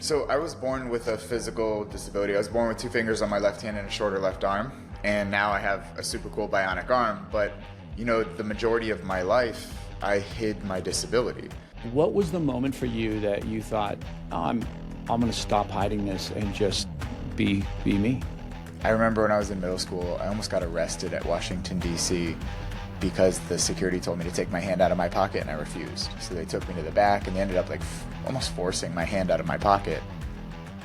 So I was born with a physical disability. I was born with two fingers on my left hand and a shorter left arm, and now I have a super cool bionic arm. But the majority of my life, I hid my disability. What was the moment for you that you thought, oh, I'm going to stop hiding this and just be me? I remember when I was in middle school, I almost got arrested at Washington, D.C. because the security told me to take my hand out of my pocket, and I refused. So they took me to the back, and they ended up almost forcing my hand out of my pocket.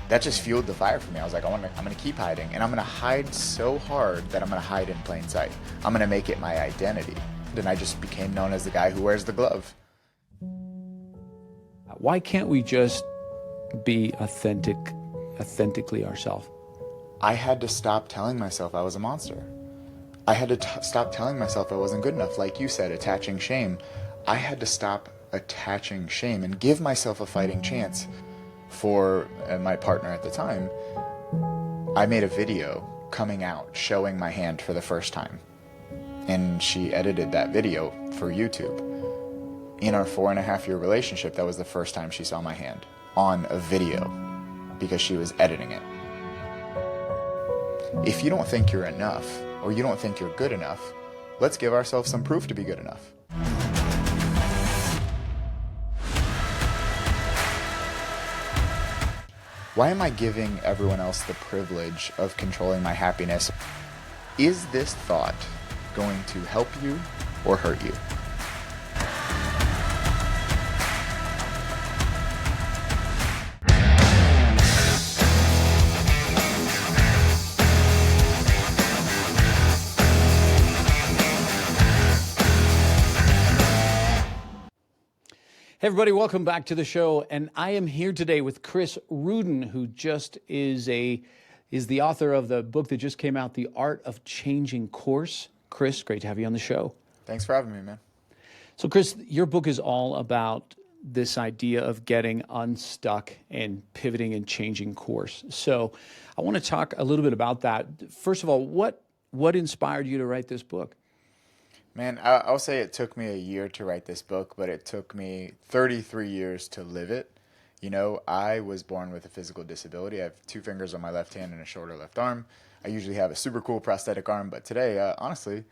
That just fueled the fire for me. I was like, I'm gonna keep hiding, and I'm gonna hide so hard that I'm gonna hide in plain sight. I'm gonna make it my identity. Then I just became known as the guy who wears the glove. Why can't we just be authentically ourselves? I had to stop telling myself I was a monster. I had to stop telling myself I wasn't good enough. Like you said, attaching shame. I had to stop attaching shame and give myself a fighting chance. For my partner at the time, I made a video coming out showing my hand for the first time. And she edited that video for YouTube. In our 4.5-year relationship, that was the first time she saw my hand on a video because she was editing it. If you don't think you're enough, or you don't think you're good enough, let's give ourselves some proof to be good enough. Why am I giving everyone else the privilege of controlling my happiness? Is this thought going to help you or hurt you? Hey everybody, welcome back to the show. And I am here today with Chris Ruden, who just is the author of the book that just came out, The Art of Changing Course. Chris, great to have you on the show. Thanks for having me, man. So Chris, your book is all about this idea of getting unstuck and pivoting and changing course. So I want to talk a little bit about that. First of all, what inspired you to write this book? Man, I'll say it took me a year to write this book, but it took me 33 years to live it. I was born with a physical disability. I have two fingers on my left hand and a shorter left arm. I usually have a super cool prosthetic arm, but today, honestly,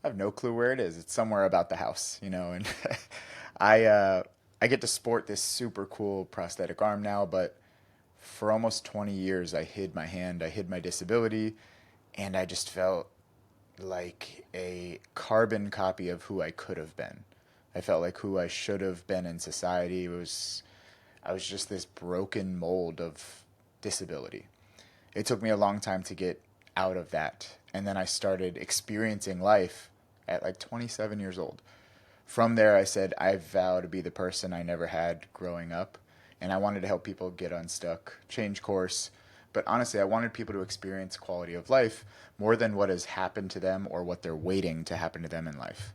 I have no clue where it is. It's somewhere about the house, and I get to sport this super cool prosthetic arm now, but for almost 20 years, I hid my hand, I hid my disability, and I just felt like a carbon copy of who I could have been. I felt like who I should have been in society. I was just this broken mold of disability. It took me a long time to get out of that. And then I started experiencing life at like 27 years old. From there, I said, I vow to be the person I never had growing up. And I wanted to help people get unstuck, change course. But honestly, I wanted people to experience quality of life more than what has happened to them or what they're waiting to happen to them in life.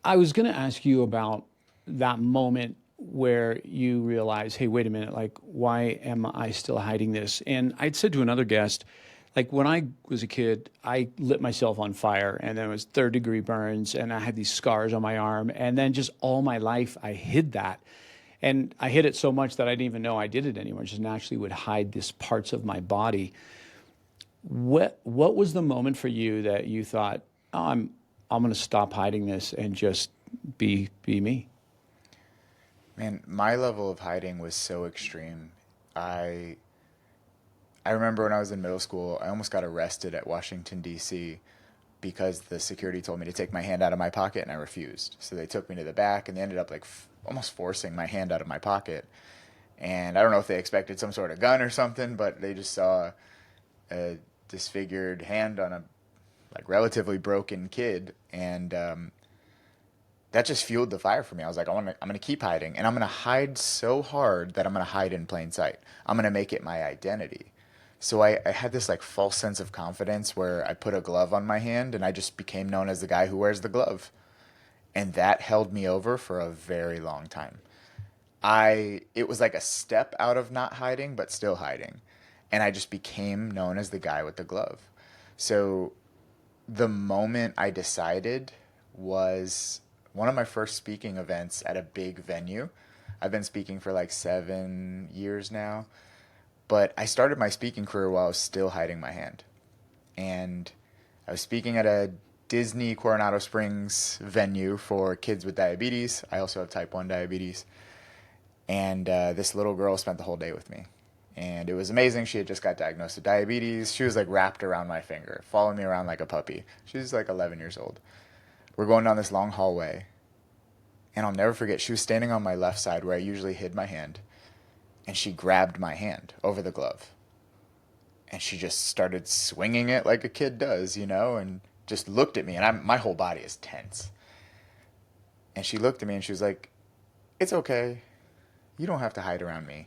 I was going to ask you about that moment where you realize, hey, wait a minute, like, why am I still hiding this? And I'd said to another guest, like, when I was a kid, I lit myself on fire, and then it was third-degree burns, and I had these scars on my arm, and then just all my life I hid that. And I hid it so much that I didn't even know I did it anymore. Just naturally would hide these parts of my body. What was the moment for you that you thought, oh, I'm going to stop hiding this and just be me? Man, my level of hiding was so extreme. I remember when I was in middle school, I almost got arrested at Washington, D.C. because the security told me to take my hand out of my pocket, and I refused. So they took me to the back, and they ended up almost forcing my hand out of my pocket. And I don't know if they expected some sort of gun or something, but they just saw a disfigured hand on a relatively broken kid, and that just fueled the fire for me. I was like, I'm gonna keep hiding, and I'm gonna hide so hard that I'm gonna hide in plain sight. I'm gonna make it my identity. So I had this false sense of confidence where I put a glove on my hand, and I just became known as the guy who wears the glove. And that held me over for a very long time. It was like a step out of not hiding, but still hiding. And I just became known as the guy with the glove. So the moment I decided was one of my first speaking events at a big venue. I've been speaking for like 7 years now, but I started my speaking career while I was still hiding my hand. And I was speaking at a Disney Coronado Springs venue for kids with diabetes. I also have type 1 diabetes. And this little girl spent the whole day with me. And it was amazing. She had just got diagnosed with diabetes. She was like wrapped around my finger, following me around like a puppy. She was like 11 years old. We're going down this long hallway. And I'll never forget, she was standing on my left side where I usually hid my hand. And she grabbed my hand over the glove. And she just started swinging it like a kid does, and just looked at me. And my whole body is tense. And she looked at me and she was like, "It's okay. You don't have to hide around me."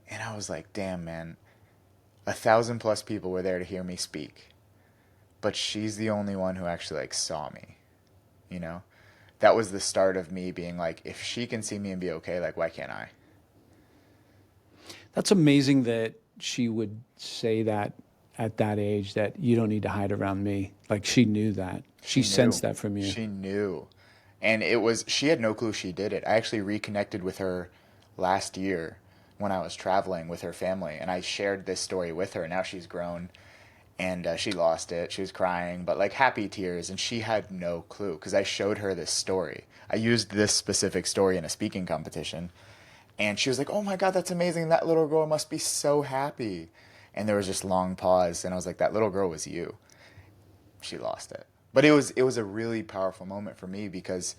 And I was like, damn, man, 1,000+ people were there to hear me speak. But she's the only one who actually like saw me, you know? That was the start of me being like, if she can see me and be okay, like, why can't I? That's amazing that she would say that at that age, that you don't need to hide around me. Like she knew that. She She knew. sensed that from you. She knew. And she had no clue she did it. I actually reconnected with her last year when I was traveling with her family. And I shared this story with her. Now she's grown and she lost it. She was crying, but like happy tears. And she had no clue because I showed her this story. I used this specific story in a speaking competition. And she was like, "Oh my God, that's amazing. That little girl must be so happy." And there was this long pause. And I was like, "That little girl was you." She lost it. But it was a really powerful moment for me because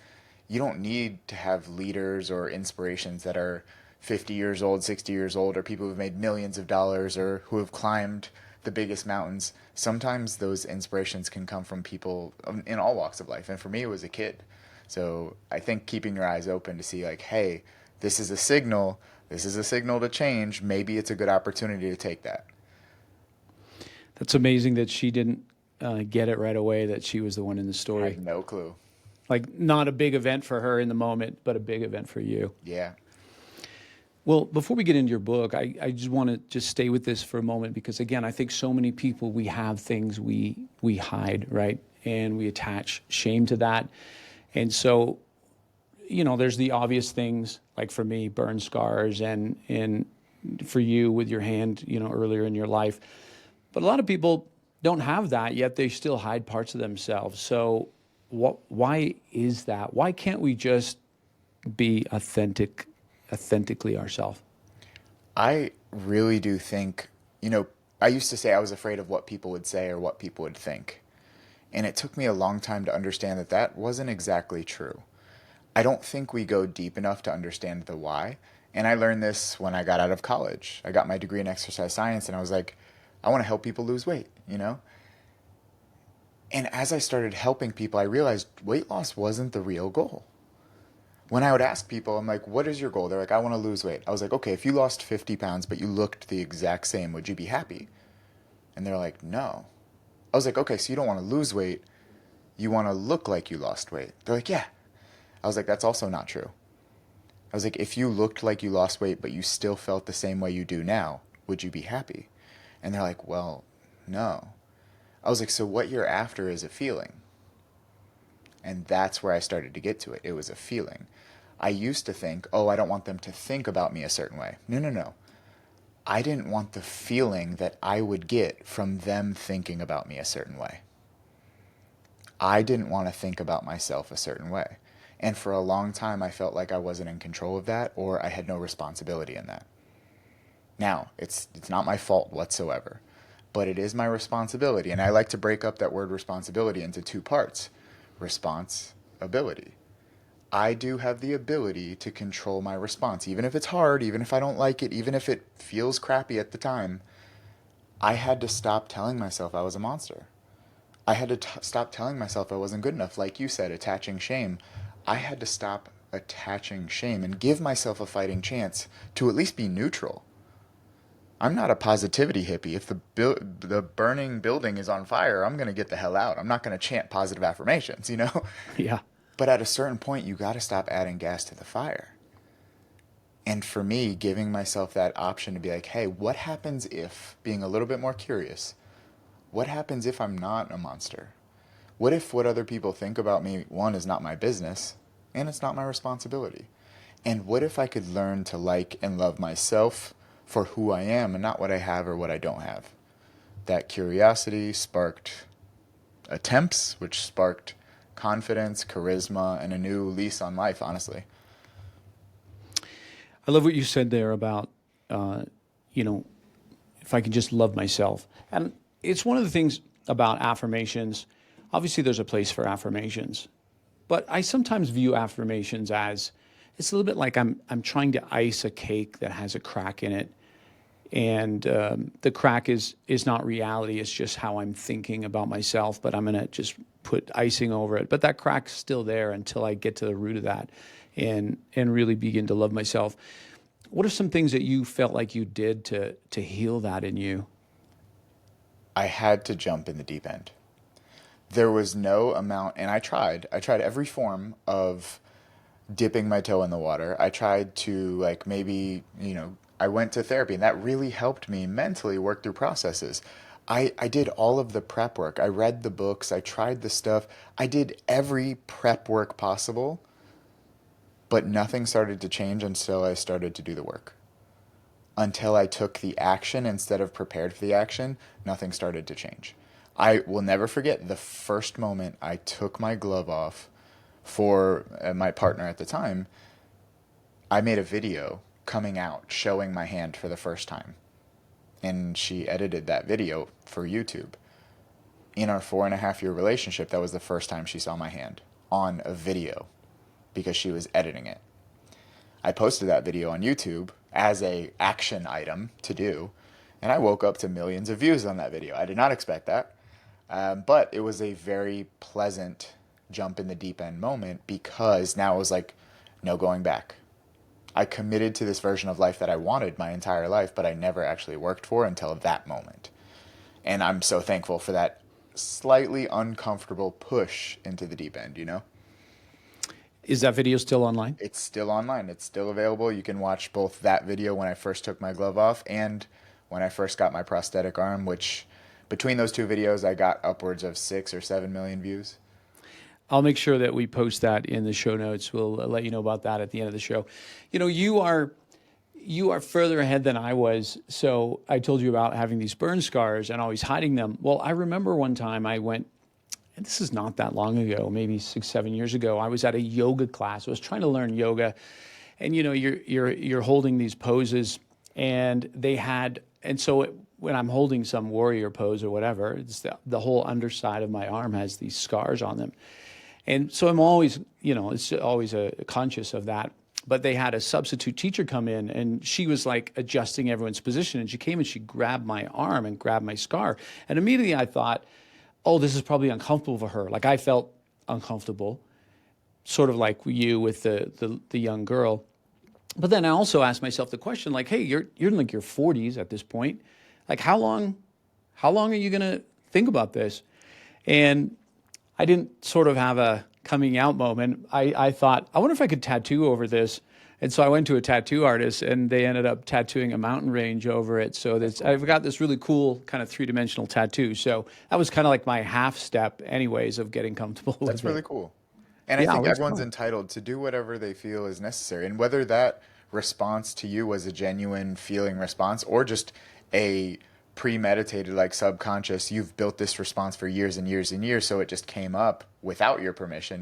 you don't need to have leaders or inspirations that are 50 years old, 60 years old, or people who've made millions of dollars or who have climbed the biggest mountains. Sometimes those inspirations can come from people in all walks of life. And for me, it was a kid. So I think keeping your eyes open to see like, hey, this is a signal. This is a signal to change. Maybe it's a good opportunity to take that. That's amazing that she didn't get it right away, that she was the one in the Had story. no clue. Like, not a big event for her in the moment, but a big event for you. Yeah. Well, before we get into your book, I just want to just stay with this for a moment because, again, I think so many people, we have things we hide, right? And we attach shame to that. And so, there's the obvious things, like for me, burn scars, and for you with your hand, earlier in your life. But a lot of people don't have that, yet they still hide parts of themselves. So why is that? Why can't we just be authentically ourselves? I really do think, I used to say I was afraid of what people would say or what people would think. And it took me a long time to understand that that wasn't exactly true. I don't think we go deep enough to understand the why. And I learned this when I got out of college. I got my degree in exercise science and I was like, I want to help people lose weight. And as I started helping people, I realized weight loss wasn't the real goal. When I would ask people, I'm like, what is your goal? They're like, I want to lose weight. I was like, okay, if you lost 50 pounds, but you looked the exact same, would you be happy? And they're like, no. I was like, okay, so you don't want to lose weight. You want to look like you lost weight. They're like, yeah. I was like, that's also not true. I was like, if you looked like you lost weight, but you still felt the same way you do now, would you be happy? And they're like, well, no. I was like, so what you're after is a feeling. And that's where I started to get to it. It was a feeling. I used to think, oh, I don't want them to think about me a certain way. No, no, no. I didn't want the feeling that I would get from them thinking about me a certain way. I didn't want to think about myself a certain way. And for a long time, I felt like I wasn't in control of that or I had no responsibility in that. Now, it's not my fault whatsoever, but it is my responsibility. And I like to break up that word responsibility into two parts. Responsibility. I do have the ability to control my response, even if it's hard, even if I don't like it, even if it feels crappy at the time. I had to stop telling myself I was a monster. I had to stop telling myself I wasn't good enough. Like you said, attaching shame. I had to stop attaching shame and give myself a fighting chance to at least be neutral. I'm not a positivity hippie. If the burning building is on fire, I'm going to get the hell out. I'm not going to chant positive affirmations. Yeah. But at a certain point, you got to stop adding gas to the fire. And for me, giving myself that option to be like, hey, what happens if, being a little bit more curious, what happens if I'm not a monster? What if what other people think about me, one, is not my business, and it's not my responsibility? And what if I could learn to like and love myself for who I am and not what I have or what I don't have? That curiosity sparked attempts, which sparked confidence, charisma, and a new lease on life, honestly. I love what you said there about, you know, if I can just love myself. And it's one of the things about affirmations. Obviously, there's a place for affirmations, but I sometimes view affirmations as it's a little bit like I'm trying to ice a cake that has a crack in it, and the crack is not reality. It's just how I'm thinking about myself. But I'm gonna just put icing over it. But that crack's still there until I get to the root of that, and really begin to love myself. What are some things that you felt like you did to heal that in you? I had to jump in the deep end. There was no amount, and I tried every form of dipping my toe in the water. I tried to, like, maybe, I went to therapy and that really helped me mentally work through processes. I did all of the prep work. I read the books. I tried the stuff. I did every prep work possible, but nothing started to change until I started to do the work. Until I took the action instead of prepared for the action, nothing started to change. I will never forget the first moment I took my glove off for my partner at the time. I made a video coming out showing my hand for the first time. And she edited that video for YouTube. In our 4.5 year relationship, that was the first time she saw my hand on a video because she was editing it. I posted that video on YouTube as a action item to do, and I woke up to millions of views on that video. I did not expect that, but it was a very pleasant jump in the deep end moment because now it was like no going back. I committed to this version of life that I wanted my entire life, but I never actually worked for until that moment. And I'm so thankful for that slightly uncomfortable push into the deep end, you know? Is that video still online? It's still online. It's still available. You can watch both that video when I first took my glove off and when I first got my prosthetic arm, which between those two videos, I got upwards of 6 or 7 million views. I'll make sure that we post that in the show notes. We'll let you know about that at the end of the show. You know, you are further ahead than I was. So I told you about having these burn scars and always hiding them. Well, I remember one time I went, and this is not that long ago, maybe 6, 7 years ago. I was at a yoga class. I was trying to learn yoga, and you're holding these poses, and when I'm holding some warrior pose or whatever, it's the whole underside of my arm has these scars on them. And so I'm always, it's always conscious of that. But they had a substitute teacher come in, and she was like adjusting everyone's position. And she came and she grabbed my arm and grabbed my scar. And immediately I thought, oh, this is probably uncomfortable for her. Like I felt uncomfortable, sort of like you with the young girl. But then I also asked myself the question, like, hey, you're in like your 40s at this point. Like how long are you gonna think about this? And I didn't sort of have a coming out moment. I thought, I wonder if I could tattoo over this. And so I went to a tattoo artist, and they ended up tattooing a mountain range over it. So I've got this really cool kind of 3-dimensional tattoo. So that was kind of like my half step anyways of getting comfortable with it. That's really cool. And I Yeah, think it's everyone's fun. entitled to do whatever they feel is necessary. And whether that response to you was a genuine feeling response or just a premeditated, like subconscious, you've built this response for years and years and years, so it just came up without your permission,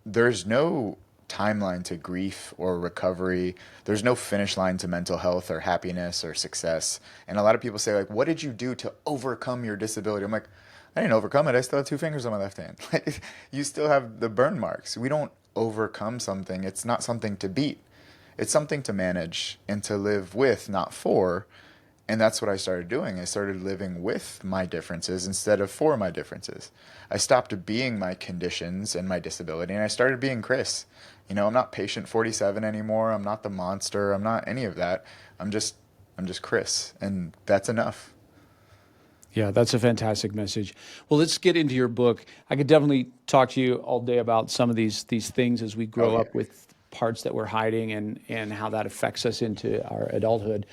there's no timeline to grief or recovery. There's no finish line to mental health or happiness or success. And a lot of people say, like, what did you do to overcome your disability? I'm like, I didn't overcome it. I still have 2 fingers on my left hand. Like, you still have the burn marks. We don't overcome something. It's not something to beat. It's something to manage and to live with, not for. And that's what I started doing. I started living with my differences instead of for my differences. I stopped being my conditions and my disability, and I started being Chris. I'm not patient 47 anymore. I'm not the monster. I'm not any of that. I'm just Chris, and that's enough. Yeah, that's a fantastic message. Well, let's get into your book. I could definitely talk to you all day about some of these things as we Oh grow yeah. up with parts that we're hiding and how that affects us into our adulthood.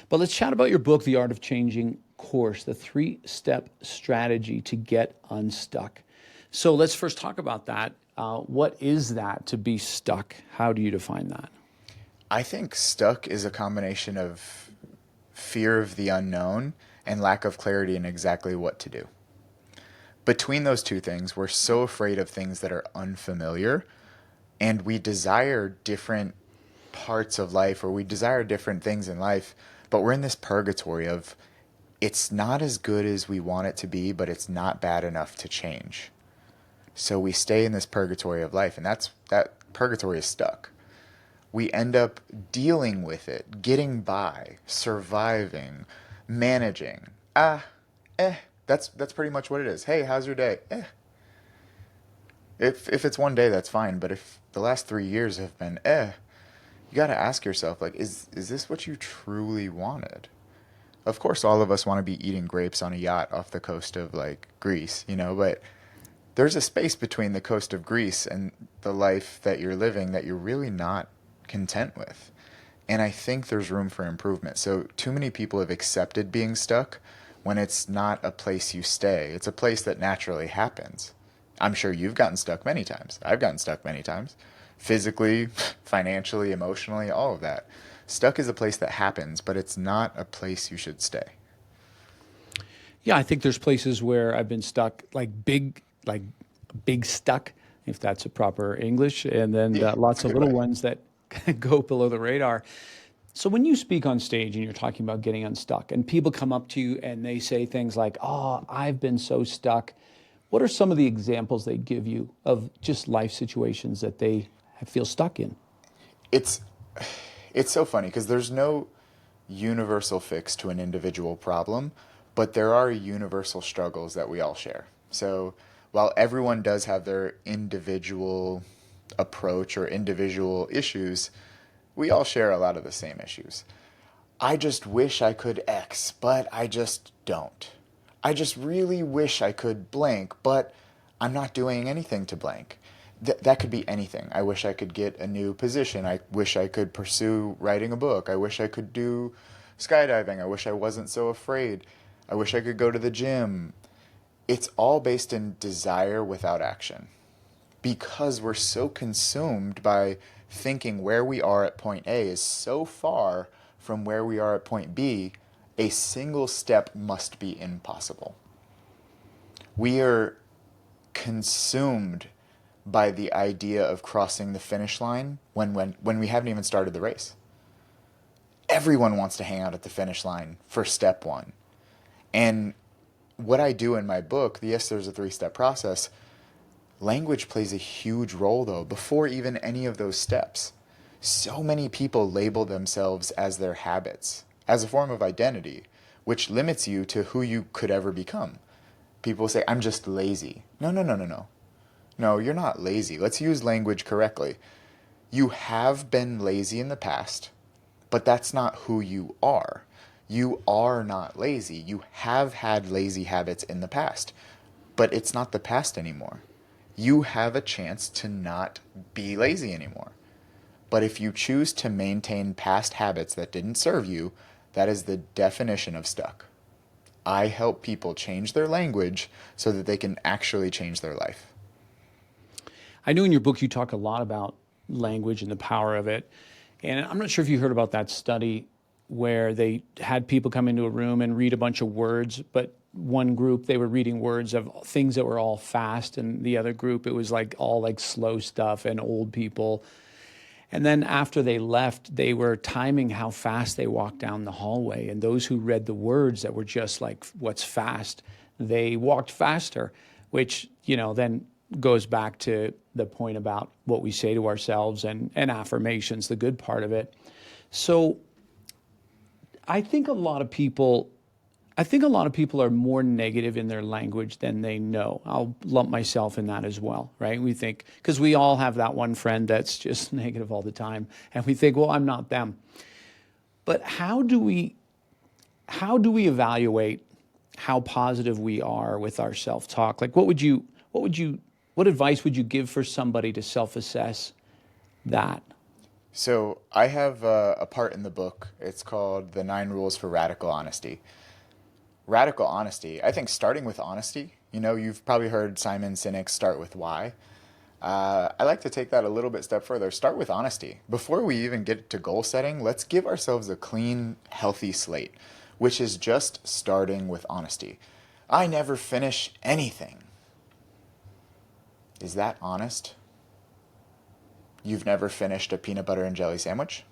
But let's chat about your book, The Art of Changing Course, the 3-step strategy to get unstuck. So let's first talk about that. What is that to be stuck? How do you define that? I think stuck is a combination of fear of the unknown and lack of clarity in exactly what to do. Between those two things, we're so afraid of things that are unfamiliar, and we desire different parts of life, or we desire different things in life, but we're in this purgatory of it's not as good as we want it to be, but it's not bad enough to change. So we stay in this purgatory of life, and that purgatory is stuck. We end up dealing with it, getting by, surviving, managing. That's pretty much what it is. Hey, how's your day? If it's one day, that's fine. But if the last 3 years have been you got to ask yourself, like, is this what you truly wanted? Of course, all of us want to be eating grapes on a yacht off the coast of like Greece, but there's a space between the coast of Greece and the life that you're living that you're really not content with. And I think there's room for improvement. So, too many people have accepted being stuck when it's not a place you stay. It's a place that naturally happens. I'm sure you've gotten stuck many times. I've gotten stuck many times. Physically, financially, emotionally, all of that. Stuck is a place that happens, but it's not a place you should stay. Yeah, I think there's places where I've been stuck, like big stuck, if that's a proper English, and then Yeah, that's lots a of good little way. ones that go below the radar. So when you speak on stage and you're talking about getting unstuck, and people come up to you and they say things like, "Oh, I've been so stuck." What are some of the examples they give you of just life situations that they feel stuck in? It's it's so funny because there's no universal fix to an individual problem, but there are universal struggles that we all share. So while everyone does have their individual approach or individual issues, we all share a lot of the same issues. I just wish I could X, but I just don't. I just really wish I could blank, but I'm not doing anything to blank. That could be anything. I wish I could get a new position. I wish I could pursue writing a book. I wish I could do skydiving. I wish I wasn't so afraid. I wish I could go to the gym. It's all based in desire without action because we're so consumed by thinking where we are at point A is so far from where we are at point B, a single step must be impossible. We are consumed by the idea of crossing the finish line when we haven't even started the race. Everyone wants to hang out at the finish line for step one. And what I do in my book, the Yes, There's a Three-Step Process, language plays a huge role, though, before even any of those steps. So many people label themselves as their habits, as a form of identity, which limits you to who you could ever become. People say, I'm just lazy. No, no, no, no, no. No, you're not lazy. Let's use language correctly. You have been lazy in the past, but that's not who you are. You are not lazy. You have had lazy habits in the past, but it's not the past anymore. You have a chance to not be lazy anymore. But if you choose to maintain past habits that didn't serve you, that is the definition of stuck. I help people change their language so that they can actually change their life. I know in your book you talk a lot about language and the power of it. And I'm not sure if you heard about that study where they had people come into a room and read a bunch of words, but one group they were reading words of things that were all fast, and the other group it was like all like slow stuff and old people. And then after they left, they were timing how fast they walked down the hallway. And those who read the words that were just like what's fast, they walked faster, which, then goes back to the point about what we say to ourselves and affirmations, the good part of it. So I think a lot of people I think a lot of people are more negative in their language than they know. I'll lump myself in that as well, right? We think, because we all have that one friend that's just negative all the time, and we think, well, I'm not them. But how do we evaluate how positive we are with our self-talk? Like what advice would you give for somebody to self-assess that? So I have a part in the book. It's called The 9 Rules for Radical Honesty. Radical honesty, I think starting with honesty You know, you've probably heard Simon Sinek's start with why. I like to take that a little bit step further. Start with honesty. Before we even get to goal setting, let's give ourselves a clean, healthy slate, which is just starting with honesty. I never finish anything. Is that honest? You've never finished a peanut butter and jelly sandwich?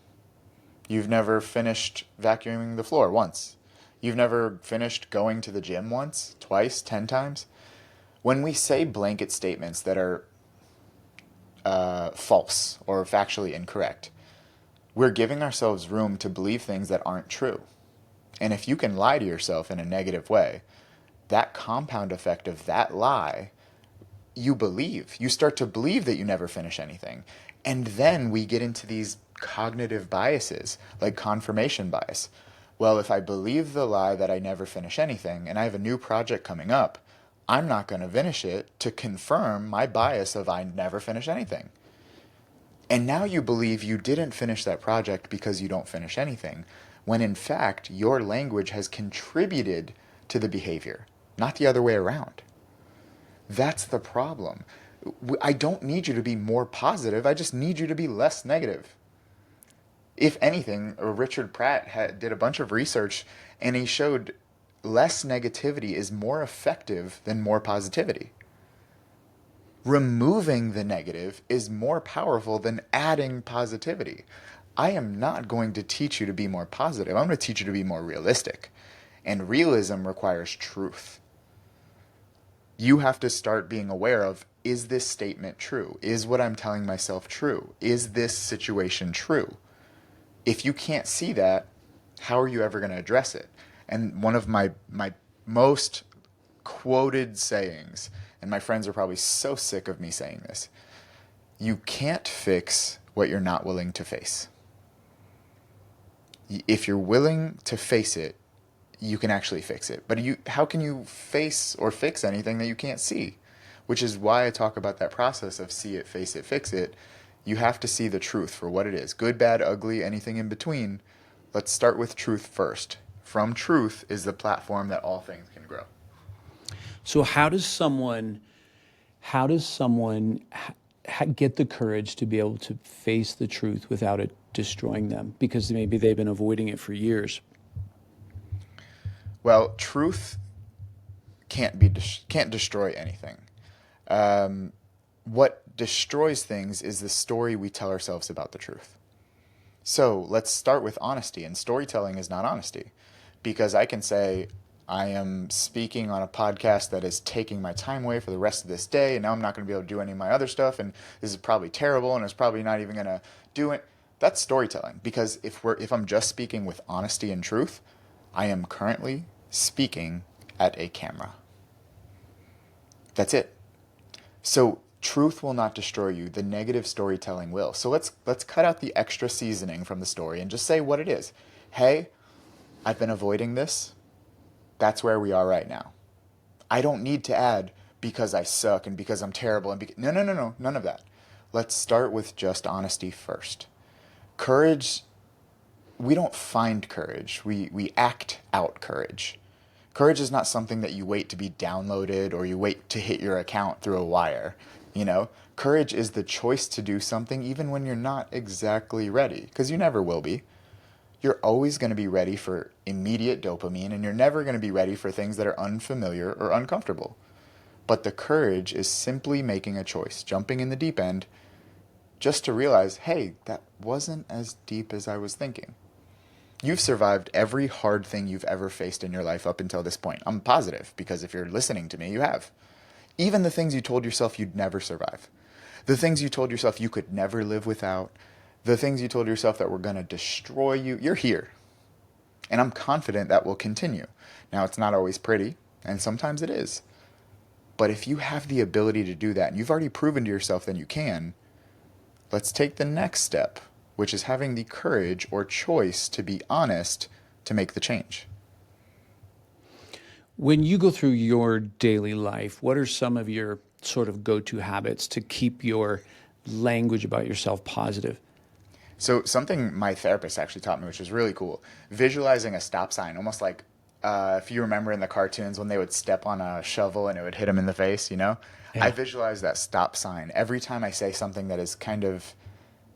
You've never finished vacuuming the floor once? You've never finished going to the gym once, twice, 10 times? When we say blanket statements that are false or factually incorrect, we're giving ourselves room to believe things that aren't true. And if you can lie to yourself in a negative way, that compound effect of that lie, you start to believe that you never finish anything. And then we get into these cognitive biases, like confirmation bias. Well, if I believe the lie that I never finish anything and I have a new project coming up, I'm not going to finish it to confirm my bias of I never finish anything. And now you believe you didn't finish that project because you don't finish anything, when in fact your language has contributed to the behavior, not the other way around. That's the problem. I don't need you to be more positive, I just need you to be less negative. If anything, Richard Pratt did a bunch of research and he showed less negativity is more effective than more positivity. Removing the negative is more powerful than adding positivity. I am not going to teach you to be more positive. I'm going to teach you to be more realistic. And realism requires truth. You have to start being aware of, is this statement true? Is what I'm telling myself true? Is this situation true? If you can't see that, how are you ever going to address it? And one of my most quoted sayings, and my friends are probably so sick of me saying this, you can't fix what you're not willing to face. If you're willing to face it, you can actually fix it. But how can you face or fix anything that you can't see? Which is why I talk about that process of see it, face it, fix it. You have to see the truth for what it is. Good, bad, ugly, anything in between. Let's start with truth first. From truth is the platform that all things can grow. So how does someone get the courage to be able to face the truth without it destroying them? Because maybe they've been avoiding it for years. Well, truth can't destroy anything. What destroys things is the story we tell ourselves about the truth. So let's start with honesty, and storytelling is not honesty, because I can say I am speaking on a podcast that is taking my time away for the rest of this day, and now I'm not going to be able to do any of my other stuff, and this is probably terrible, and it's probably not even going to do it. That's storytelling, because if I'm just speaking with honesty and truth, I am currently speaking at a camera. That's it. So truth will not destroy you. The negative storytelling will. So let's cut out the extra seasoning from the story and just say what it is. Hey, I've been avoiding this. That's where we are right now. I don't need to add because I suck and because I'm terrible and no, none of that. Let's start with just honesty first. Courage, we don't find courage. We act out courage. Courage is not something that you wait to be downloaded or you wait to hit your account through a wire. Courage is the choice to do something even when you're not exactly ready, because you never will be. You're always going to be ready for immediate dopamine, and you're never going to be ready for things that are unfamiliar or uncomfortable. But the courage is simply making a choice, jumping in the deep end, just to realize, hey, that wasn't as deep as I was thinking. You've survived every hard thing you've ever faced in your life up until this point. I'm positive, because if you're listening to me, you have. Even the things you told yourself you'd never survive. The things you told yourself you could never live without. The things you told yourself that were going to destroy you. You're here. And I'm confident that will continue. Now, it's not always pretty, and sometimes it is. But if you have the ability to do that, and you've already proven to yourself that you can, let's take the next step, which is having the courage or choice to be honest to make the change. When you go through your daily life, what are some of your sort of go-to habits to keep your language about yourself positive? So something my therapist actually taught me, which is really cool, visualizing a stop sign, almost like If you remember in the cartoons when they would step on a shovel and it would hit them in the face, you know? I Yeah. visualize that stop sign every time I say something that is kind of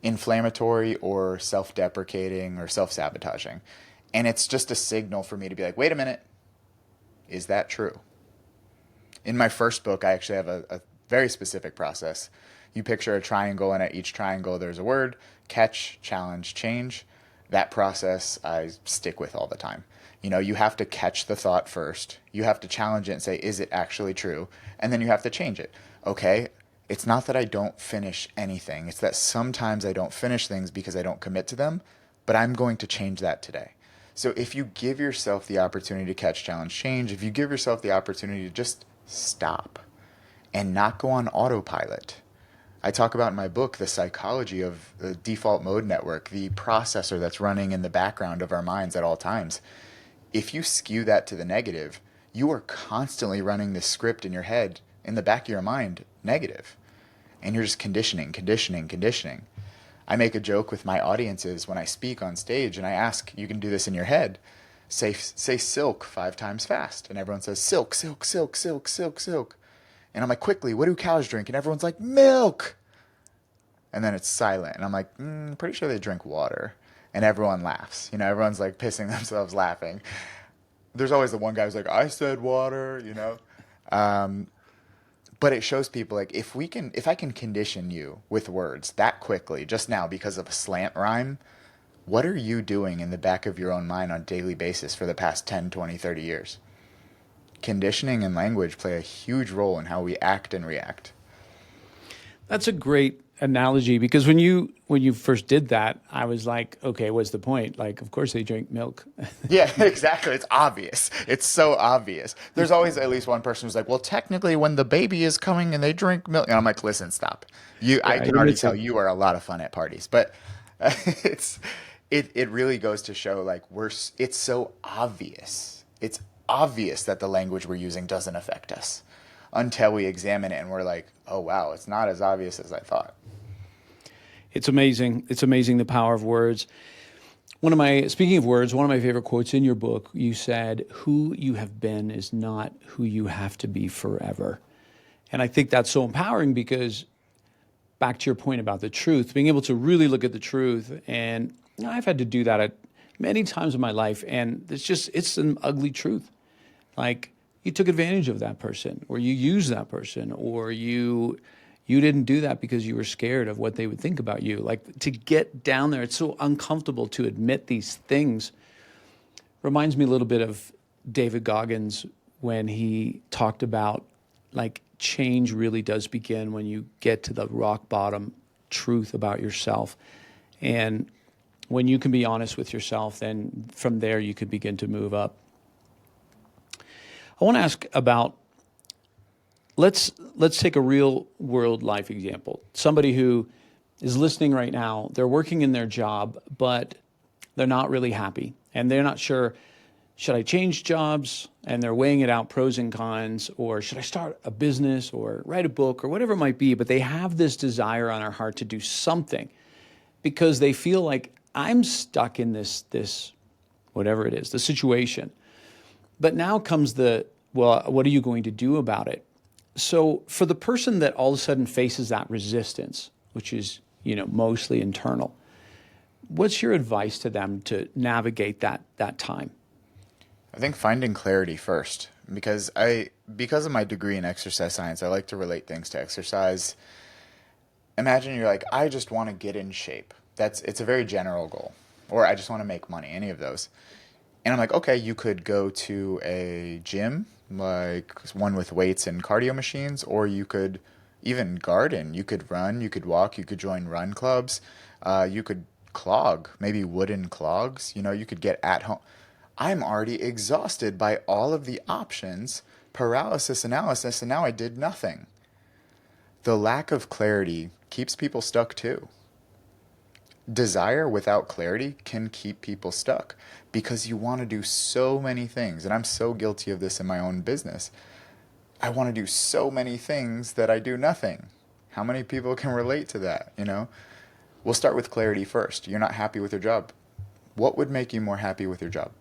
inflammatory or self deprecating or self sabotaging. And it's just a signal for me to be like, wait a minute, is that true? In my first book, I actually have a very specific process. You picture a triangle, and at each triangle, there's a word: catch, challenge, change. That process I stick with all the time. You know, you have to catch the thought first. You have to challenge it and say, is it actually true? And then you have to change it. Okay, it's not that I don't finish anything, it's that sometimes I don't finish things because I don't commit to them, but I'm going to change that today. So if you give yourself the opportunity to catch, challenge, change, if you give yourself the opportunity to just stop and not go on autopilot. I talk about in my book the psychology of the default mode network, the processor that's running in the background of our minds at all times. If you skew that to the negative, you are constantly running this script in your head, in the back of your mind, negative. And you're just conditioning, conditioning, conditioning. I make a joke with my audiences when I speak on stage and I ask, you can do this in your head, say silk 5 times fast. And everyone says silk, silk, silk, silk, silk, silk. And I'm like, quickly, what do cows drink? And everyone's like, milk. And then it's silent. And I'm like, pretty sure they drink water. And everyone laughs. You know, everyone's like pissing themselves laughing. There's always the one guy who's like, I said water, you know? But it shows people like if I can condition you with words that quickly just now because of a slant rhyme, what are you doing in the back of your own mind on a daily basis for the past 10, 20, 30 years? Conditioning and language play a huge role in how we act and react. That's a great analogy because when you first did that, I was like, okay, what's the point? Like, of course they drink milk. Yeah, exactly. It's obvious. It's so obvious. There's always at least one person who's like, "Well, technically, when the baby is coming and they drink milk," and I'm like, "Listen, stop. I Yeah, can you're already tell missing. you are a lot of fun at parties." But it's it really goes to show like it's so obvious. It's obvious that the language we're using doesn't affect us until we examine it and we're like, "Oh wow, it's not as obvious as I thought." It's amazing. It's amazing the power of words. Speaking of words, one of my favorite quotes in your book, you said, "Who you have been is not who you have to be forever." And I think that's so empowering because back to your point about the truth, being able to really look at the truth. And I've had to do that at many times in my life. And it's an ugly truth. Like you took advantage of that person or you used that person or you didn't do that because you were scared of what they would think about you. Like to get down there, it's so uncomfortable to admit these things. Reminds me a little bit of David Goggins when he talked about like change really does begin when you get to the rock bottom truth about yourself. And when you can be honest with yourself, then from there you could begin to move up. I want to ask about let's take a real world life example. Somebody who is listening right now, they're working in their job, but they're not really happy and they're not sure, should I change jobs? And they're weighing it out, pros and cons, or should I start a business or write a book or whatever it might be, but they have this desire on their heart to do something because they feel like I'm stuck in this whatever it is, the situation. But now comes well, what are you going to do about it? So for the person that all of a sudden faces that resistance, which is, mostly internal, what's your advice to them to navigate that time? I think finding clarity first because of my degree in exercise science, I like to relate things to exercise. Imagine you're like, I just want to get in shape. It's a very general goal. Or I just want to make money, any of those. And I'm like, okay, you could go to a gym, like one with weights and cardio machines, or you could even garden. You could run, you could walk, you could join run clubs, you could clog, maybe wooden clogs. You could get at home. I'm already exhausted by all of the options, paralysis analysis, and now I did nothing. The lack of clarity keeps people stuck too. Desire without clarity can keep people stuck because you want to do so many things. And I'm so guilty of this in my own business. I want to do so many things that I do nothing. How many people can relate to that? We'll start with clarity first. You're not happy with your job. What would make you more happy with your job?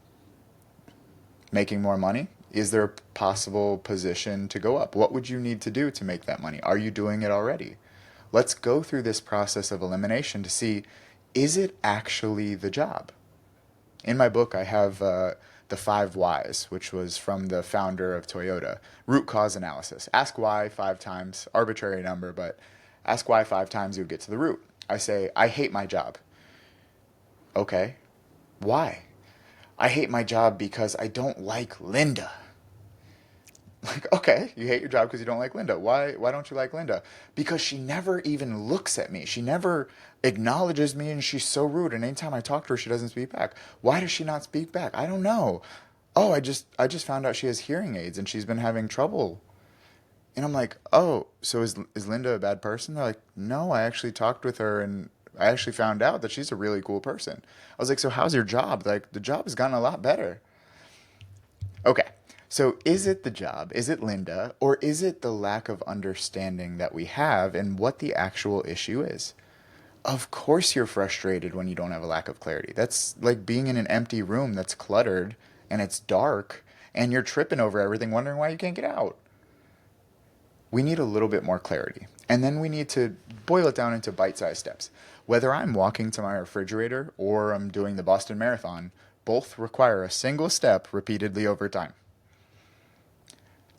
Making more money? Is there a possible position to go up? What would you need to do to make that money? Are you doing it already? Let's go through this process of elimination to see, is it actually the job? In my book, I have the 5 whys, which was from the founder of Toyota. Root cause analysis. Ask why 5 times, arbitrary number, but ask why 5 times, you get to the root. I say, I hate my job. Okay, why? I hate my job because I don't like Linda. Like, okay, you hate your job because you don't like Linda. Why don't you like Linda? Because she never even looks at me. She never acknowledges me, and she's so rude. And anytime I talk to her, she doesn't speak back. Why does she not speak back? I don't know. Oh, I just found out she has hearing aids and she's been having trouble. And I'm like, oh, so is Linda a bad person? They're like, no, I actually talked with her and I actually found out that she's a really cool person. I was like, so how's your job? Like, the job has gotten a lot better. Okay. So is it the job? Is it Linda? Or is it the lack of understanding that we have and what the actual issue is? Of course you're frustrated when you don't have a lack of clarity. That's like being in an empty room that's cluttered and it's dark and you're tripping over everything wondering why you can't get out. We need a little bit more clarity. And then we need to boil it down into bite-sized steps. Whether I'm walking to my refrigerator or I'm doing the Boston Marathon, both require a single step repeatedly over time.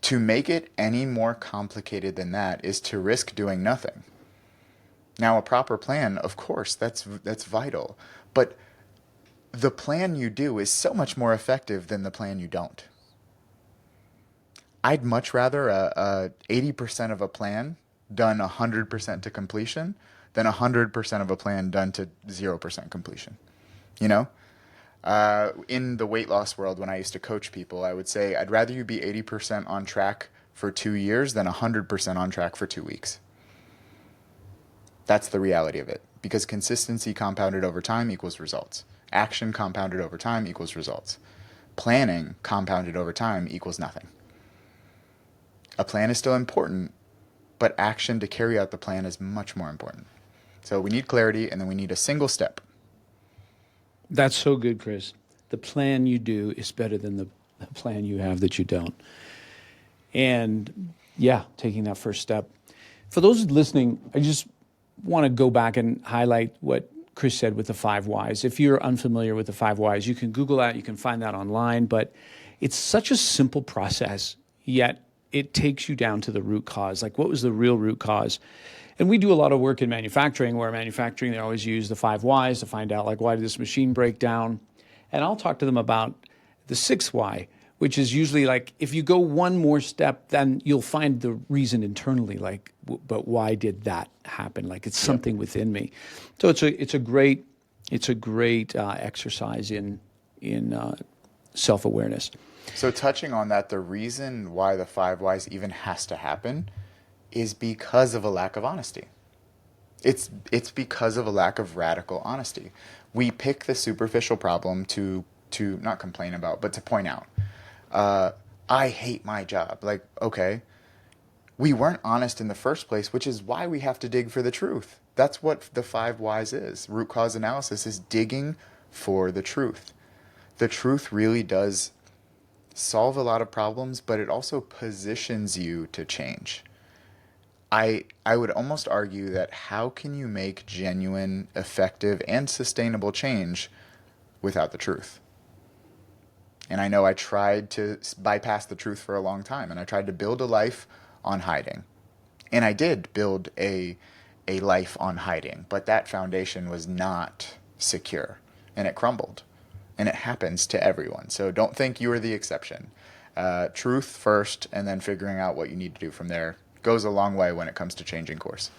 To make it any more complicated than that is to risk doing nothing. Now, a proper plan, of course, that's vital. But the plan you do is so much more effective than the plan you don't. I'd much rather a 80% of a plan done 100% to completion than 100% of a plan done to 0% completion. You know? In the weight loss world, when I used to coach people, I would say, I'd rather you be 80% on track for 2 years than 100% on track for 2 weeks. That's the reality of it. Because consistency compounded over time equals results. Action compounded over time equals results. Planning compounded over time equals nothing. A plan is still important, but action to carry out the plan is much more important. So we need clarity, and then we need a single step. That's so good, Chris. The plan you do is better than the plan you have that you don't. And yeah, taking that first step. For those listening, I just want to go back and highlight what Chris said with the 5 whys. If you're unfamiliar with the 5 whys, you can Google that, you can find that online, but it's such a simple process, yet it takes you down to the root cause. Like, what was the real root cause? And we do a lot of work in manufacturing, where manufacturing, they always use the 5 whys to find out, like, why did this machine break down? And I'll talk to them about the 6 why, which is usually like, if you go one more step, then you'll find the reason internally, like, but why did that happen? Like, it's something within me. So it's a great exercise in self-awareness. So touching on that, the reason why the 5 whys even has to happen is because of a lack of honesty. It's because of a lack of radical honesty. We pick the superficial problem to not complain about, but to point out. I hate my job. Like, okay, we weren't honest in the first place, which is why we have to dig for the truth. That's what the 5 whys is. Root cause analysis is digging for the truth. The truth really does solve a lot of problems, but it also positions you to change. I would almost argue that how can you make genuine, effective, and sustainable change without the truth? And I know I tried to bypass the truth for a long time, and I tried to build a life on hiding. And I did build a life on hiding, but that foundation was not secure, and it crumbled. And it happens to everyone. So don't think you are the exception. Truth first, and then figuring out what you need to do from there goes a long way when it comes to changing course.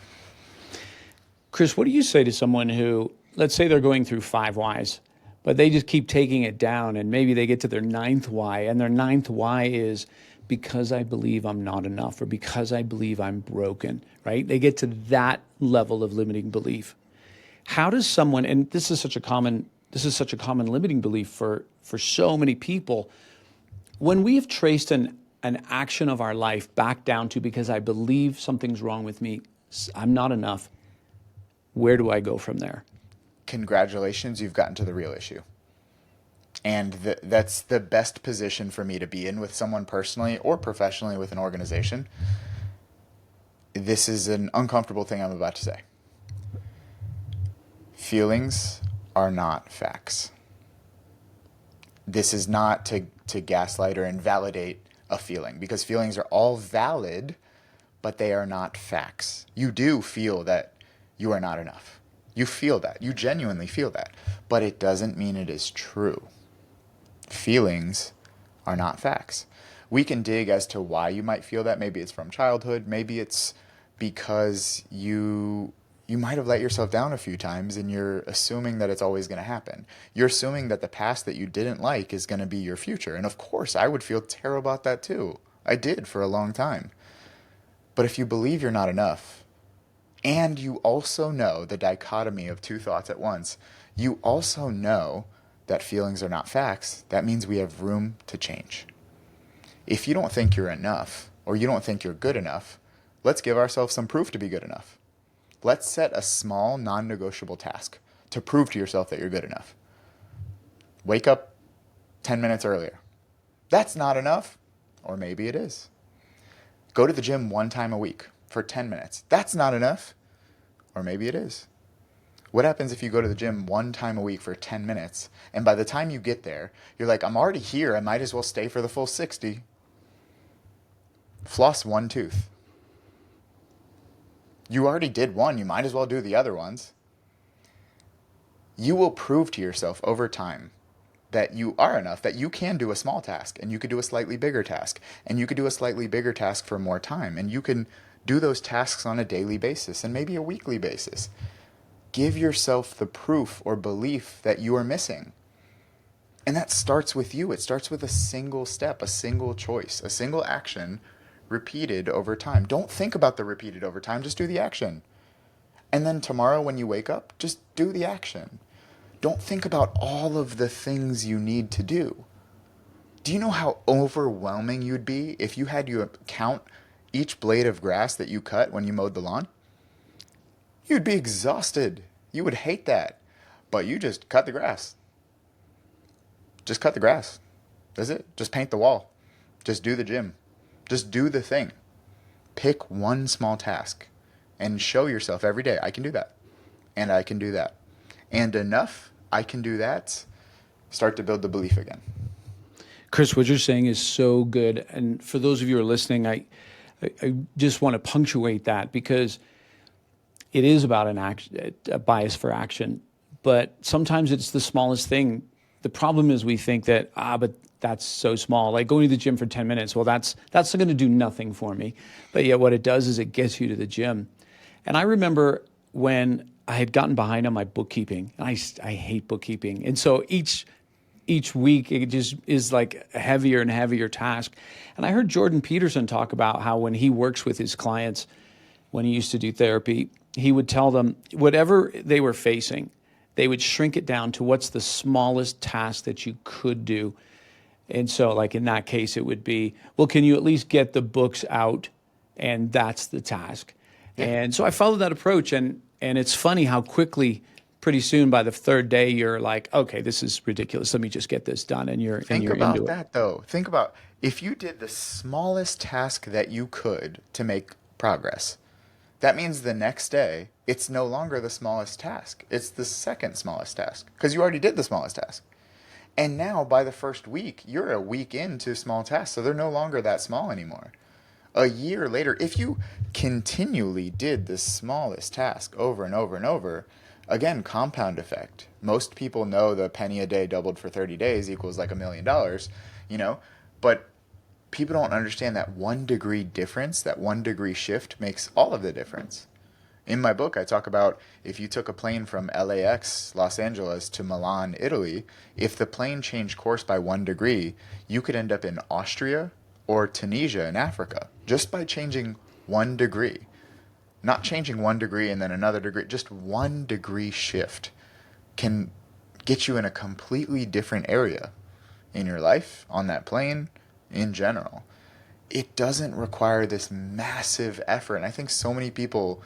Chris, what do you say to someone who, let's say they're going through 5 whys, but they just keep taking it down, and maybe they get to their 9th why, and their 9th why is because I believe I'm not enough, or because I believe I'm broken, right? They get to that level of limiting belief. How does someone, and this is such a common limiting belief for so many people, when we have traced an action of our life back down to because I believe something's wrong with me, I'm not enough, where do I go from there? Congratulations, you've gotten to the real issue. And that's the best position for me to be in with someone personally or professionally with an organization. This is an uncomfortable thing I'm about to say. Feelings are not facts. This is not to gaslight or invalidate a feeling, because feelings are all valid, but they are not facts. You do feel that you are not enough. You feel that. You genuinely feel that. But it doesn't mean it is true. Feelings are not facts. We can dig as to why you might feel that. Maybe it's from childhood. Maybe it's because you might have let yourself down a few times and you're assuming that it's always going to happen. You're assuming that the past that you didn't like is going to be your future. And of course, I would feel terrible about that too. I did for a long time. But if you believe you're not enough, and you also know the dichotomy of two thoughts at once, you also know that feelings are not facts, that means we have room to change. If you don't think you're enough, or you don't think you're good enough, let's give ourselves some proof to be good enough. Let's set a small, non-negotiable task to prove to yourself that you're good enough. Wake up 10 minutes earlier. That's not enough, or maybe it is. Go to the gym one time a week for 10 minutes. That's not enough, or maybe it is. What happens if you go to the gym one time a week for 10 minutes, and by the time you get there, you're like, I'm already here, I might as well stay for the full 60. Floss one tooth. You already did one, you might as well do the other ones. You will prove to yourself over time that you are enough, that you can do a small task, and you could do a slightly bigger task, and you could do a slightly bigger task for more time, and you can do those tasks on a daily basis and maybe a weekly basis. Give yourself the proof or belief that you are missing. And that starts with you. It starts with a single step, a single choice, a single action repeated over time. Don't think about the repeated over time, just do the action. And then tomorrow when you wake up, just do the action. Don't think about all of the things you need to do. Do you know how overwhelming you'd be if you had to count each blade of grass that you cut when you mowed the lawn? You'd be exhausted. You would hate that. But you just cut the grass. Just cut the grass. That's it. Just paint the wall. Just do the gym. Just do the thing. Pick one small task and show yourself every day, I can do that. And I can do that. And enough, I can do that. Start to build the belief again. Chris, what you're saying is so good. And for those of you who are listening, I just want to punctuate that, because it is about a bias for action. But sometimes it's the smallest thing. The problem is we think that, but that's so small. Like going to the gym for 10 minutes, well, that's going to do nothing for me. But yet what it does is it gets you to the gym. And I remember when I had gotten behind on my bookkeeping. And I hate bookkeeping. And so each week it just is like a heavier and heavier task. And I heard Jordan Peterson talk about how when he works with his clients, when he used to do therapy, he would tell them whatever they were facing, they would shrink it down to what's the smallest task that you could do. And so like in that case, it would be, well, can you at least get the books out? And that's the task. Yeah. And so I followed that approach, and it's funny how quickly, pretty soon by the third day, you're like, okay, this is ridiculous. Let me just get this done. And you're Think into about it. that though. Think about if you did the smallest task that you could to make progress. That means the next day, it's no longer the smallest task. It's the second smallest task, because you already did the smallest task. And now by the first week, you're a week into small tasks, so they're no longer that small anymore. A year later, if you continually did the smallest task over and over and over, again, compound effect. Most people know the penny a day doubled for 30 days equals like $1 million, but people don't understand that 1 degree difference, that 1 degree shift makes all of the difference. In my book, I talk about if you took a plane from LAX, Los Angeles, to Milan, Italy, if the plane changed course by 1 degree, you could end up in Austria or Tunisia in Africa just by changing 1 degree. Not changing 1 degree and then another degree, just 1 degree shift can get you in a completely different area in your life, on that plane, in general. It doesn't require this massive effort. And I think so many people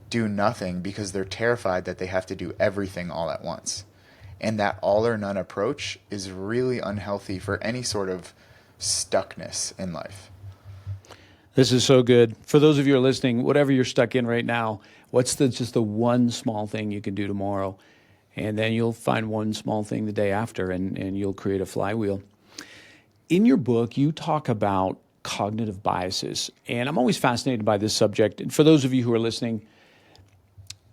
do nothing because they're terrified that they have to do everything all at once. And that all or none approach is really unhealthy for any sort of stuckness in life. This is so good. For those of you who are listening, whatever you're stuck in right now, what's just the one small thing you can do tomorrow? And then you'll find one small thing the day after, and you'll create a flywheel. In your book, you talk about cognitive biases, and I'm always fascinated by this subject. And for those of you who are listening,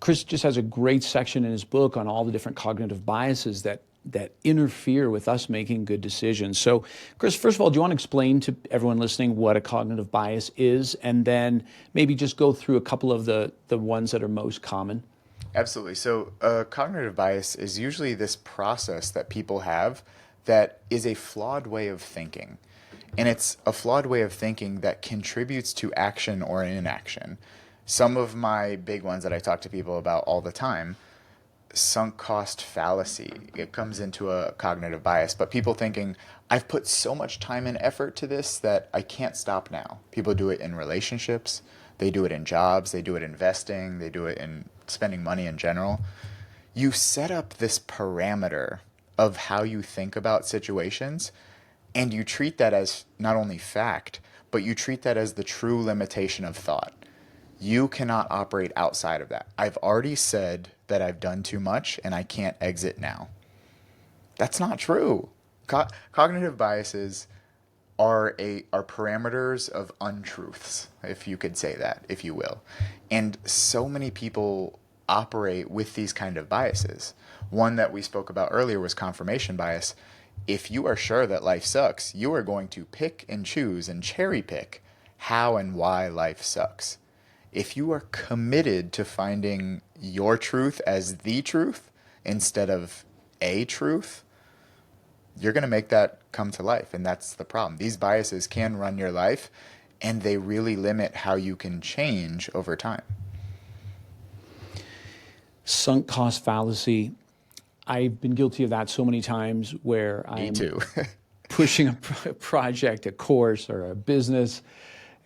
Chris just has a great section in his book on all the different cognitive biases that interfere with us making good decisions. So, Chris, first of all, do you want to explain to everyone listening what a cognitive bias is, and then maybe just go through a couple of the ones that are most common? Absolutely. So, cognitive bias is usually this process that people have that is a flawed way of thinking. And it's a flawed way of thinking that contributes to action or inaction. Some of my big ones that I talk to people about all the time, sunk cost fallacy. It comes into a cognitive bias, but people thinking, I've put so much time and effort to this that I can't stop now. People do it in relationships, they do it in jobs, they do it in investing, they do it in spending money in general. You set up this parameter of how you think about situations, and you treat that as not only fact, but you treat that as the true limitation of thought. You cannot operate outside of that. I've already said that I've done too much and I can't exit now. That's not true. Cognitive biases are parameters of untruths, if you could say that, if you will. And so many people operate with these kind of biases. One that we spoke about earlier was confirmation bias. If you are sure that life sucks, you are going to pick and choose and cherry pick how and why life sucks. If you are committed to finding your truth as the truth instead of a truth, you're going to make that come to life. And that's the problem. These biases can run your life, and they really limit how you can change over time. Sunk cost fallacy. I've been guilty of that so many times where Me I'm too. pushing a project, a course, or a business.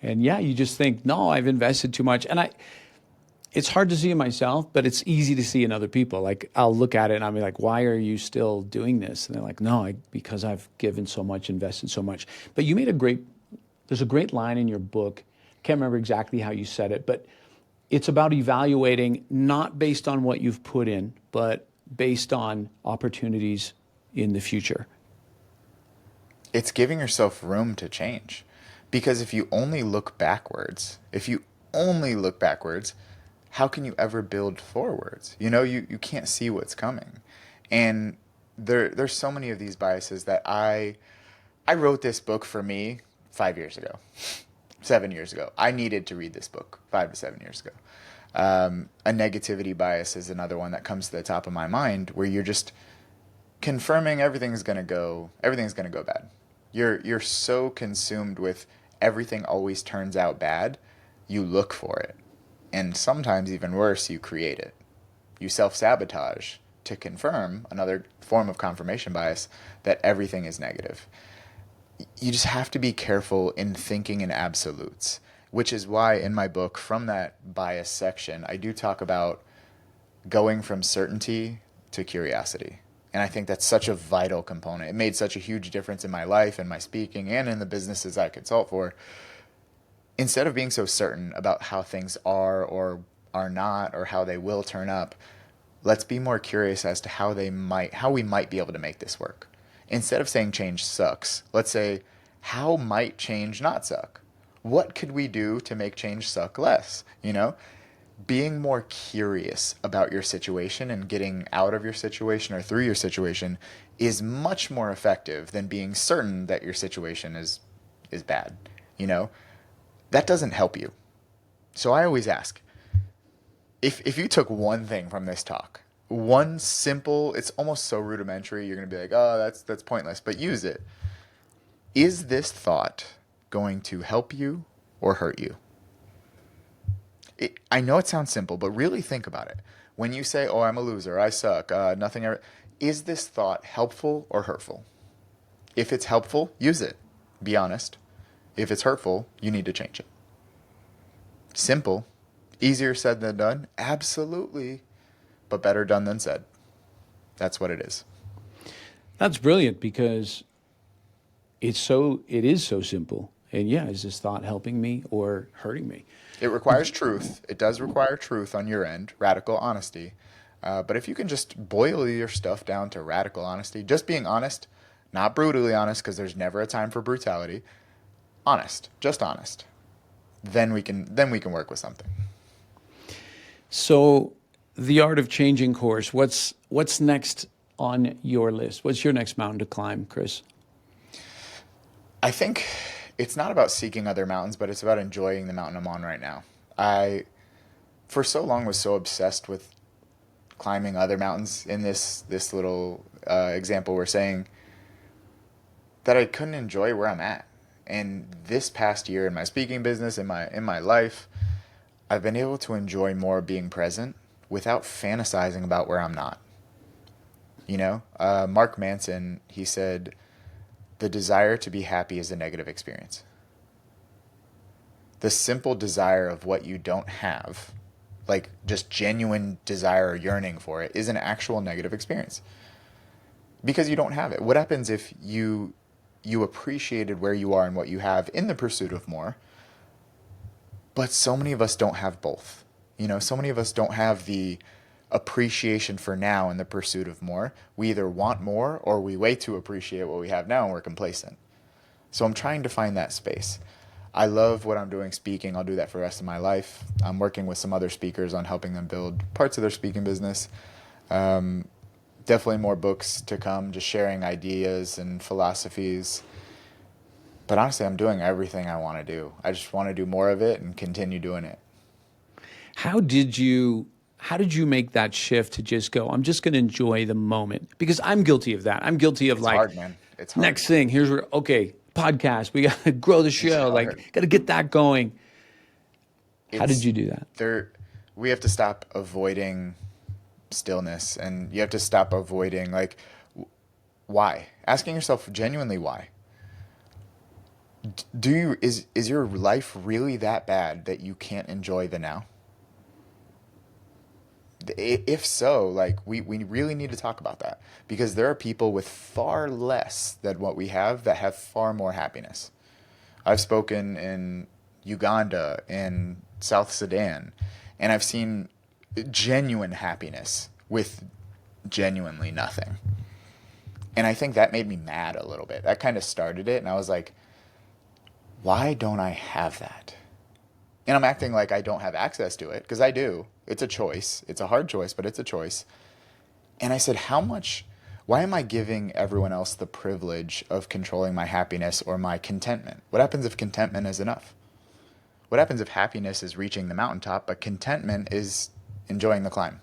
And yeah, you just think, no, I've invested too much. And it's hard to see in myself, but it's easy to see in other people. Like I'll look at it and I'll be like, why are you still doing this? And they're like, no, because I've given so much, invested so much. But you made there's a great line in your book. Can't remember exactly how you said it, but it's about evaluating not based on what you've put in, but based on opportunities in the future. It's giving yourself room to change. Because if you only look backwards, how can you ever build forwards? You can't see what's coming. And there's so many of these biases that I wrote this book for me 5 years ago, 7 years ago. I needed to read this book 5 to 7 years ago. A negativity bias is another one that comes to the top of my mind, where you're just confirming everything's gonna go bad. You're so consumed with everything always turns out bad, you look for it. And sometimes even worse, you create it. You self-sabotage to confirm, another form of confirmation bias, that everything is negative. You just have to be careful in thinking in absolutes, which is why in my book, from that bias section, I do talk about going from certainty to curiosity. And I think that's such a vital component. It made such a huge difference in my life and my speaking and in the businesses I consult for. Instead of being so certain about how things are or are not, or how they will turn up, let's be more curious as to how we might be able to make this work. Instead of saying change sucks, let's say, how might change not suck? What could we do to make change suck less? Being more curious about your situation and getting out of your situation or through your situation is much more effective than being certain that your situation is bad. That doesn't help you. So I always ask, if you took one thing from this talk, one simple, it's almost so rudimentary, you're going to be like, oh, that's pointless, but use it. Is this thought going to help you or hurt you? I know it sounds simple, but really think about it. When you say, oh, I'm a loser, I suck, nothing ever, is this thought helpful or hurtful? If it's helpful, use it. Be honest. If it's hurtful, you need to change it. Simple. Easier said than done? Absolutely. But better done than said. That's what it is. That's brilliant because it is so simple. And yeah, is this thought helping me or hurting me? It requires truth. It does require truth on your end, radical honesty. But if you can just boil your stuff down to radical honesty, just being honest, not brutally honest, because there's never a time for brutality. Honest, just honest. Then we can work with something. So, the art of changing course. What's next on your list? What's your next mountain to climb, Chris? I think it's not about seeking other mountains, but it's about enjoying the mountain I'm on right now. I, for so long, was so obsessed with climbing other mountains in this little example we're saying that I couldn't enjoy where I'm at. And this past year in my speaking business, in my life, I've been able to enjoy more being present without fantasizing about where I'm not. Mark Manson, he said, the desire to be happy is a negative experience. The simple desire of what you don't have, like just genuine desire or yearning for it, is an actual negative experience because you don't have it. What happens if you appreciated where you are and what you have in the pursuit of more? But so many of us don't have both. So many of us don't have the appreciation for now in the pursuit of more. We either want more or we wait to appreciate what we have now and we're complacent. So I'm trying to find that space. I love what I'm doing speaking. I'll do that for the rest of my life. I'm working with some other speakers on helping them build parts of their speaking business. Definitely more books to come, just sharing ideas and philosophies. But honestly, I'm doing everything I want to do. I just want to do more of it and continue doing it. How did you how did you make that shift to just go, I'm just going to enjoy the moment? Because I'm guilty of that. I'm guilty of It's like, hard, man. It's hard. next thing, here's where, okay, podcast, we got to grow the It's show, hard. like, got to get that going. How did It's you do that? there. We have to stop avoiding stillness, and you have to stop avoiding why. Asking yourself genuinely why. Do you is your life really that bad that you can't enjoy the now? If so, we really need to talk about that because there are people with far less than what we have that have far more happiness. I've spoken in Uganda, in South Sudan, and I've seen genuine happiness with genuinely nothing. And I think that made me mad a little bit. That kind of started it, and I was like, why don't I have that? And I'm acting like I don't have access to it because I do. It's a choice. It's a hard choice, but it's a choice. And I said, why am I giving everyone else the privilege of controlling my happiness or my contentment? What happens if contentment is enough? What happens if happiness is reaching the mountaintop, but contentment is enjoying the climb?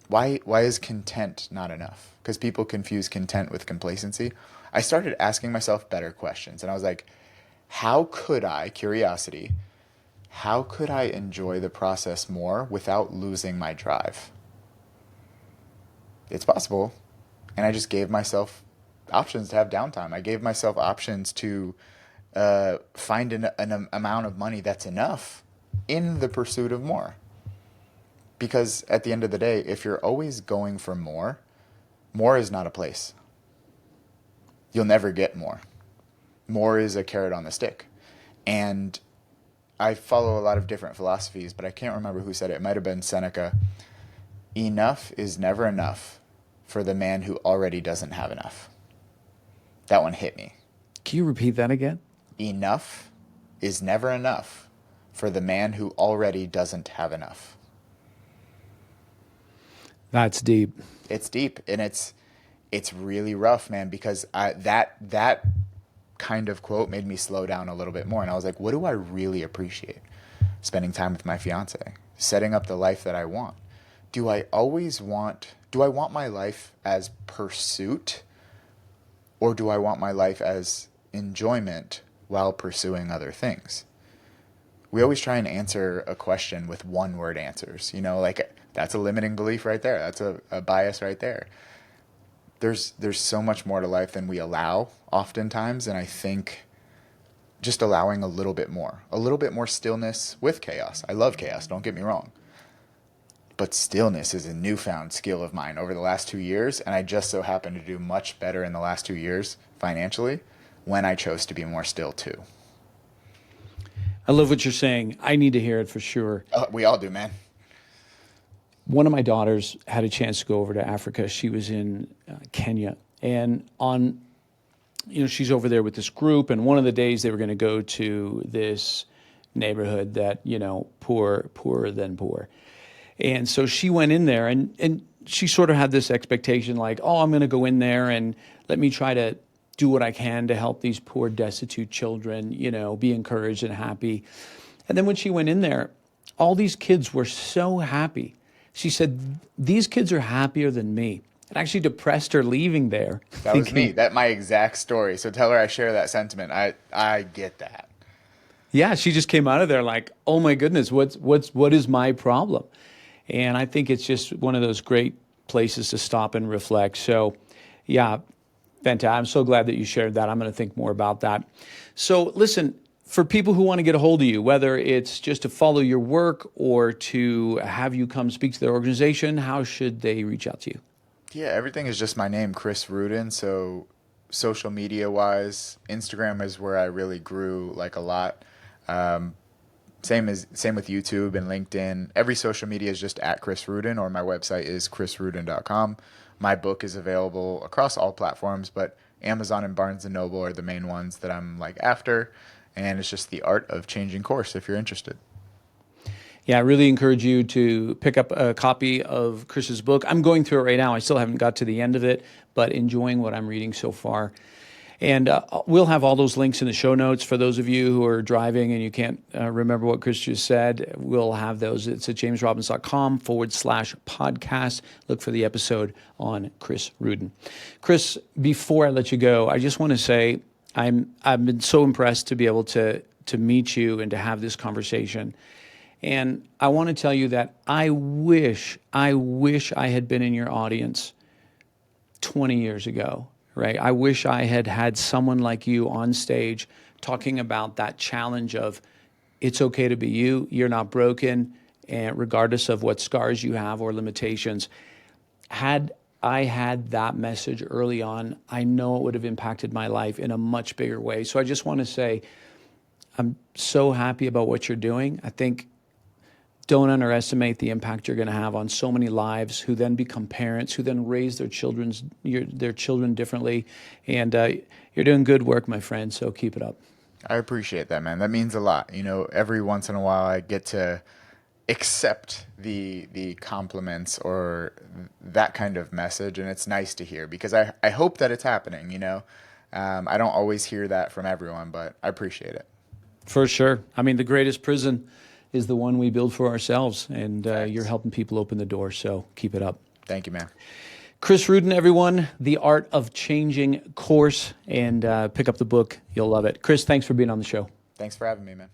Why is content not enough? Because people confuse content with complacency. I started asking myself better questions, and I was like, curiosity, how could I enjoy the process more without losing my drive? It's possible. And I just gave myself options to have downtime. I gave myself options to find an amount of money that's enough in the pursuit of more. Because at the end of the day, if you're always going for more, more is not a place. You'll never get more. More is a carrot on the stick. And I follow a lot of different philosophies, but I can't remember who said it. It might have been Seneca. Enough is never enough for the man who already doesn't have enough. That one hit me. Can you repeat that again? Enough is never enough for the man who already doesn't have enough. That's deep. It's deep, and it's really rough, man, because that kind of quote made me slow down a little bit more. And I was like, what do I really appreciate? Spending time with my fiance, setting up the life that I want. Do I want my life as pursuit, or do I want my life as enjoyment while pursuing other things? We always try and answer a question with one word answers, that's a limiting belief right there. That's a bias right there. There's so much more to life than we allow oftentimes, and I think just allowing a little bit more stillness with chaos. I love chaos, don't get me wrong. But stillness is a newfound skill of mine over the last 2 years, and I just so happen to do much better in the last 2 years financially when I chose to be more still too. I love what you're saying. I need to hear it for sure. We all do, man. One of my daughters had a chance to go over to Africa. She was in Kenya, and she's over there with this group. And one of the days they were going to go to this neighborhood that, poorer than poor. And so she went in there, and she sort of had this expectation like, oh, I'm going to go in there and let me try to do what I can to help these poor, destitute children, be encouraged and happy. And then when she went in there, all these kids were so happy. She said, these kids are happier than me. It actually depressed her leaving there. That was me. That's my exact story. So tell her I share that sentiment. I get that. Yeah, she just came out of there like, oh my goodness, what is my problem? And I think it's just one of those great places to stop and reflect. So, yeah, fantastic. I'm so glad that you shared that. I'm going to think more about that. So, listen, for people who want to get a hold of you, whether it's just to follow your work or to have you come speak to their organization, how should they reach out to you? Yeah, everything is just my name, Chris Ruden. So social media wise, Instagram is where I really grew like a lot. Same with YouTube and LinkedIn. Every social media is just at Chris Ruden, or my website is chrisruden.com. My book is available across all platforms, but Amazon and Barnes & Noble are the main ones that I'm like after. And it's just The Art of Changing Course if you're interested. Yeah, I really encourage you to pick up a copy of Chris's book. I'm going through it right now. I still haven't got to the end of it, but enjoying what I'm reading so far. And we'll have all those links in the show notes for those of you who are driving and you can't remember what Chris just said. We'll have those. It's at jamesrobbins.com/podcast. Look for the episode on Chris Ruden. Chris, before I let you go, I just want to say I've been so impressed to be able to meet you and to have this conversation. And I want to tell you that I wish I had been in your audience 20 years ago. Right? I wish I had had someone like you on stage talking about that challenge of it's okay to be you, you're not broken, and regardless of what scars you have or limitations. Had I had that message early on, I know it would have impacted my life in a much bigger way. So I just want to say I'm so happy about what you're doing. I think don't underestimate the impact you're going to have on so many lives who then become parents, who then raise their children differently. And you're doing good work, my friend, so keep it up. I appreciate that, man. That means a lot. Every once in a while I get to accept the compliments or that kind of message, and it's nice to hear because I hope that it's happening, I don't always hear that from everyone, but I appreciate it. For sure. I mean, the greatest prison is the one we build for ourselves, and you're helping people open the door, so keep it up. Thank you, man. Chris Ruden, everyone, The Art of Changing Course, and pick up the book. You'll love it. Chris, thanks for being on the show. Thanks for having me, man.